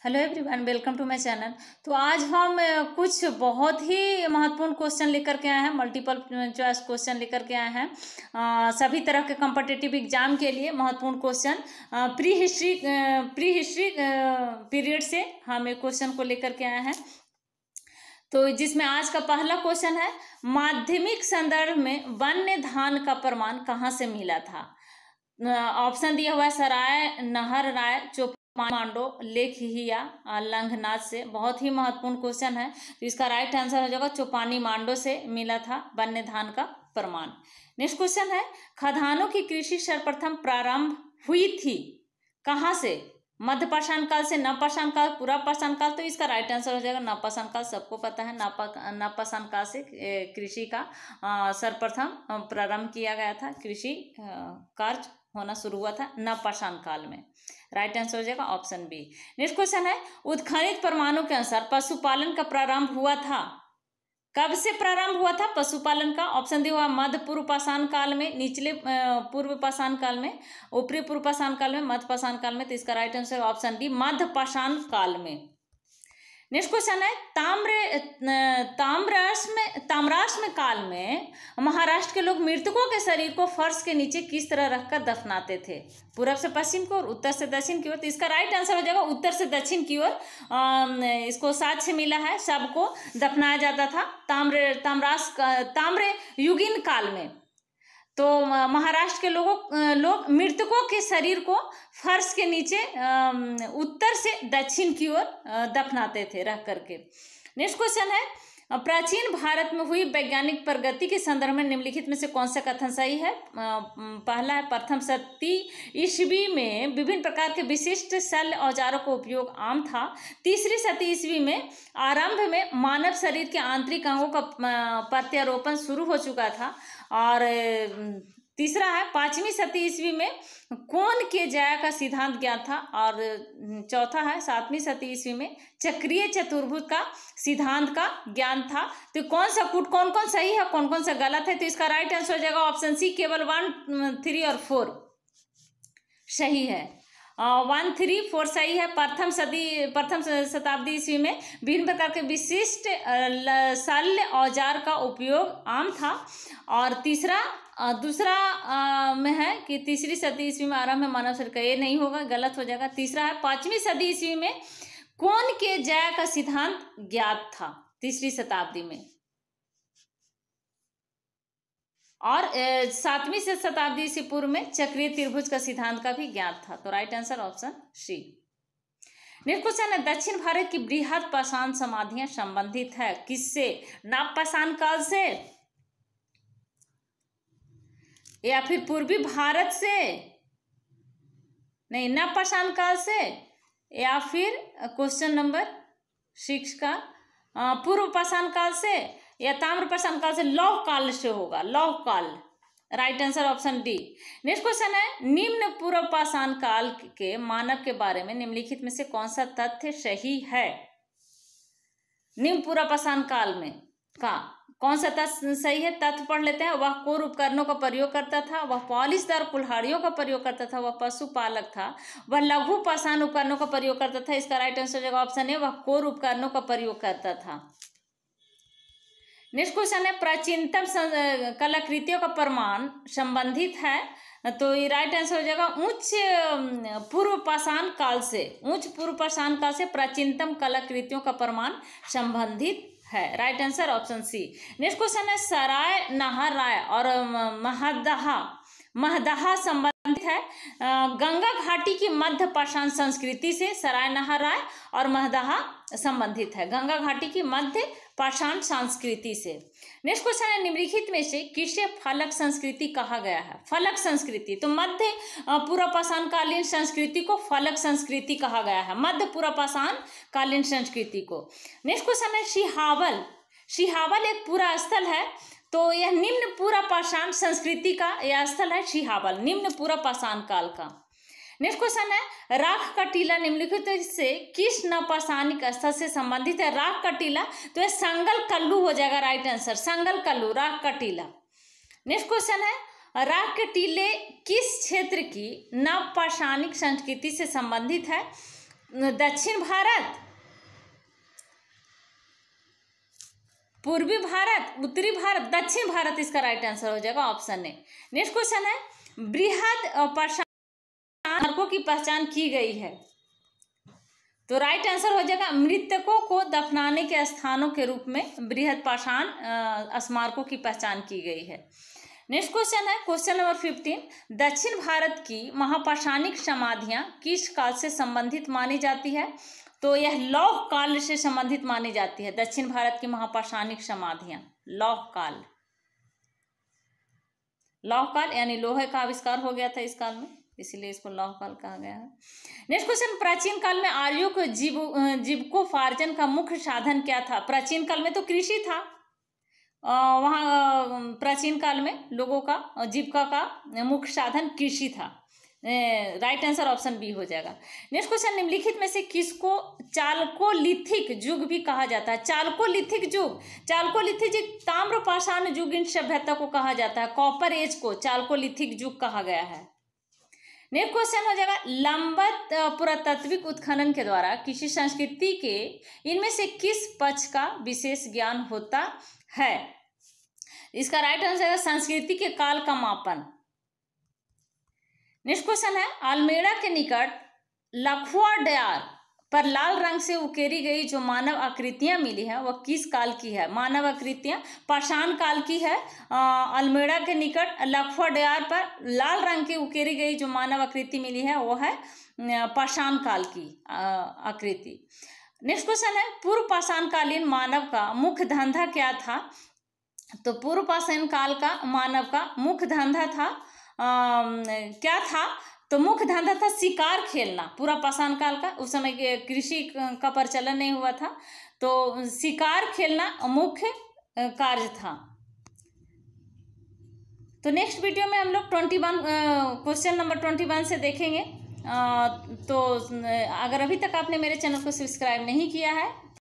Hello everyone, welcome to my channel. तो आज हम कुछ बहुत ही महत्वपूर्ण क्वेश्चन लेकर के आए हैं, मल्टीपल चॉइस क्वेश्चन लेकर के आए हैं। सभी तरह के कॉम्पिटिटिव एग्जाम के लिए महत्वपूर्ण क्वेश्चन प्री हिस्ट्री पीरियड से हम एक क्वेश्चन को लेकर के आए हैं। तो जिसमें आज का पहला क्वेश्चन है, माध्यमिक संदर्भ में वन्य धान का प्रमाण कहाँ से मिला था? ऑप्शन दिया हुआ है सराय, नहर राय, मांडो, लेखहिया, लंघनाथ से। बहुत ही महत्वपूर्ण क्वेश्चन है। तो इसका राइट आंसर हो जाएगा चौपानी मांडो से मिला था वन्य धान का प्रमाण। नेक्स्ट क्वेश्चन है, खदानों की कृषि सर्वप्रथम प्रारंभ हुई थी कहाँ से? मध्य पाषाण काल से, नवपाषाण काल, पूर्व पाषाण काल? तो इसका राइट आंसर हो जाएगा नवपाषाण काल। सबको पता है नवपाषाण काल से कृषि का सर्वप्रथम प्रारंभ किया गया था। कृषि कार्य होना शुरू हुआ था नवपाषाण काल में। राइट आंसर हो जाएगा ऑप्शन बी। नेक्स्ट क्वेश्चन है, उत्खनित प्रमाणों के अनुसार पशुपालन का प्रारंभ हुआ था कब से? प्रारंभ हुआ था पशुपालन का। ऑप्शन दिया हुआ मध्य पूर्व पाषाण काल में, निचले पूर्व पाषाण काल में, ऊपरी पूर्व पाषाण काल में, मध्य पाषाण काल में। तो इसका राइट आंसर ऑप्शन डी, मध्य पाषाण काल में। नेक्स्ट क्वेश्चन है, ताम्राश्म काल में महाराष्ट्र के लोग मृतकों के शरीर को फर्श के नीचे किस तरह रखकर दफनाते थे? पूर्व से पश्चिम की ओर, उत्तर से दक्षिण की ओर? तो इसका राइट आंसर हो जाएगा उत्तर से दक्षिण की ओर। इसको साक्ष्य मिला है, सबको दफनाया जाता था ताम्र युगीन काल में। तो महाराष्ट्र के लोग मृतकों के शरीर को फर्श के नीचे उत्तर से दक्षिण की ओर दफनाते थे रख करके। नेक्स्ट क्वेश्चन है, प्राचीन भारत में हुई वैज्ञानिक प्रगति के संदर्भ में निम्नलिखित में से कौन सा कथन सही है? पहला है, प्रथम शती ईस्वी में विभिन्न प्रकार के विशिष्ट शल्य औजारों का उपयोग आम था। तीसरी शती ईस्वी में आरंभ में मानव शरीर के आंतरिक अंगों का प्रत्यारोपण शुरू हो चुका था। और तीसरा है, पांचवी शती ईस्वी में कोण के ज्या का सिद्धांत ज्ञात था। और चौथा है, सातवीं शती ईस्वी में चक्रीय चतुर्भुज का सिद्धांत का ज्ञान था। तो कौन कौन सही है, कौन कौन सा गलत है? तो इसका राइट आंसर हो जाएगा ऑप्शन सी, केवल 1, 3 और 4 सही है। 1, 3, 4 सही है। प्रथम शताब्दी ईस्वी में विभिन्न प्रकार के विशिष्ट शल्य औजार का उपयोग आम था। और दूसरा में है कि तीसरी सदी ईस्वी में आरंभ में मानव शरीर का, ये नहीं होगा, गलत हो जाएगा। तीसरा है, 5वीं सदी ईस्वी में कोण के ज्या का सिद्धांत ज्ञात था, तीसरी शताब्दी में। और 7वीं शताब्दी से पूर्व में चक्रीय त्रिभुज का सिद्धांत का भी ज्ञात था। तो right answer option C. Next question है, दक्षिण भारत की बृहद पाषाण समाधियां संबंधित है किससे? नवपाषाण काल से, या फिर पूर्वी भारत से? नहीं, नवपाषाण काल से, या फिर क्वेश्चन नंबर 6 का पूर्व पाषाण काल से, या ताम्रपाषाण काल से? लौह काल से होगा, लौह काल। Right answer option D. Next question है, निम्न पूर्व पाषाण काल के मानव के बारे में निम्नलिखित में से कौन सा तथ्य सही है? निम्न पूर्व पाषाण काल में का कौन सा तथ्य सही है? तथ्य पढ़ लेते हैं। वह कोर उपकरणों का प्रयोग करता था, वह पॉलिशदार कुल्हाड़ियों का प्रयोग करता था, वह पशुपालक था, वह लघु पाषाण उपकरणों का प्रयोग करता था। इसका राइट आंसर हो जाएगा ऑप्शन ए, वह कोर उपकरणों का प्रयोग करता था। नेक्स्ट क्वेश्चन है, प्राचीनतम कलाकृतियों का प्रमाण संबंधित है। तो ये राइट आंसर हो जाएगा उच्च पूर्व पाषाण काल से। उच्च पूर्व पाषाण काल से प्राचीनतम कलाकृतियों का प्रमाण संबंधित है। Right answer option C. Next question है, सराय, नहर राय और महदहा संबंधित है गंगा घाटी की मध्य पाषाण संस्कृति से। सराय, नहर राय और महदहा संबंधित है गंगा घाटी की मध्य पाषाण संस्कृति से। नेक्स्ट क्वेश्चन है, निम्नलिखित में से किसे फलक संस्कृति कहा गया है? फलक संस्कृति, तो मध्य पूर्व पाषाण कालीन संस्कृति को फलक संस्कृति कहा गया है, मध्य पूर्व पाषाण कालीन संस्कृति को। नेक्स्ट क्वेश्चन है, सिहावल एक पूरा स्थल है। तो यह निम्न पूर्व पाषाण संस्कृति का यह स्थल है सिहावल, निम्न पूर्व पाषाण काल का। नेक्स्ट क्वेश्चन है, राख का टीला निम्नलिखित से किस नवपाषाणिक स्थल से संबंधित है? राख का टीला, तो यह संगल कल्लू हो जाएगा। राइट आंसर संगल कल्लू, राख का टीला। नेक्स्ट क्वेश्चन है, राख के टीले किस क्षेत्र की नवपाषाणिक संस्कृति से संबंधित है? दक्षिण भारत, पूर्वी भारत, उत्तरी भारत, दक्षिण भारत इसका राइट आंसर हो जाएगा ऑप्शन ए। नेक्स्ट क्वेश्चन है, बृहद पाषाण स्मारकों की पहचान की गई है, तो राइट आंसर हो जाएगा मृतकों को दफनाने के स्थानों के रूप में बृहद पाषाण स्मारकों की पहचान की गई है। नेक्स्ट क्वेश्चन है क्वेश्चन नंबर 15, दक्षिण भारत की महापाषाणिक समाधियां किस काल से संबंधित मानी जाती है, तो यह लौह काल से संबंधित मानी जाती है। दक्षिण भारत की महापाषाणिक समाधियां लौह काल, लौह काल यानी लोहे का आविष्कार हो गया था इस काल में, इसलिए इसको लौह काल कहा गया है। नेक्स्ट क्वेश्चन, प्राचीन काल में आर्यों को जीविकोपार्जन का मुख्य साधन क्या था। प्राचीन काल में तो कृषि था, वहाँ प्राचीन काल में लोगों का जीविका का मुख्य साधन कृषि था। राइट आंसर ऑप्शन बी हो जाएगा। नेक्स्ट क्वेश्चन, निम्नलिखित में से किसको चालकोलिथिक युग भी कहा जाता है। चालकोलिथिक युग, चालकोलिथिक युग ताम्रपाषाण युग इन सभ्यता को कहा जाता है। कॉपर एज को चालकोलिथिक युग कहा गया है। नेक्स्ट क्वेश्चन हो जाएगा, लंबवत पुरातात्विक उत्खनन के द्वारा किसी संस्कृति के इनमें से किस पक्ष का विशेष ज्ञान होता है। इसका राइट आंसर है संस्कृति के काल का मापन। नेक्स्ट क्वेश्चन है, अल्मेड़ा के निकट लखुआ डयार पर लाल रंग से उकेरी गई जो मानव आकृतियां मिली है वह किस काल की है। मानव आकृतियां पाषाण काल की है। अल्मेड़ा के निकट लखुआ डयार पर लाल रंग की उकेरी गई जो मानव आकृति मिली है वो है पाषाण काल की आकृति। नेक्स्ट क्वेश्चन है, पूर्व पाषाणकालीन मानव का मुख्य धंधा क्या था। तो पूर्व पाषाण काल का मानव का मुख्य धंधा था क्या था, तो मुख्य धंधा था शिकार खेलना। पूरा पाषाण काल का, उस समय कृषि का प्रचलन नहीं हुआ था, तो शिकार खेलना मुख्य कार्य था। तो नेक्स्ट वीडियो में हम लोग 21 क्वेश्चन नंबर 21 से देखेंगे। तो अगर अभी तक आपने मेरे चैनल को सब्सक्राइब नहीं किया है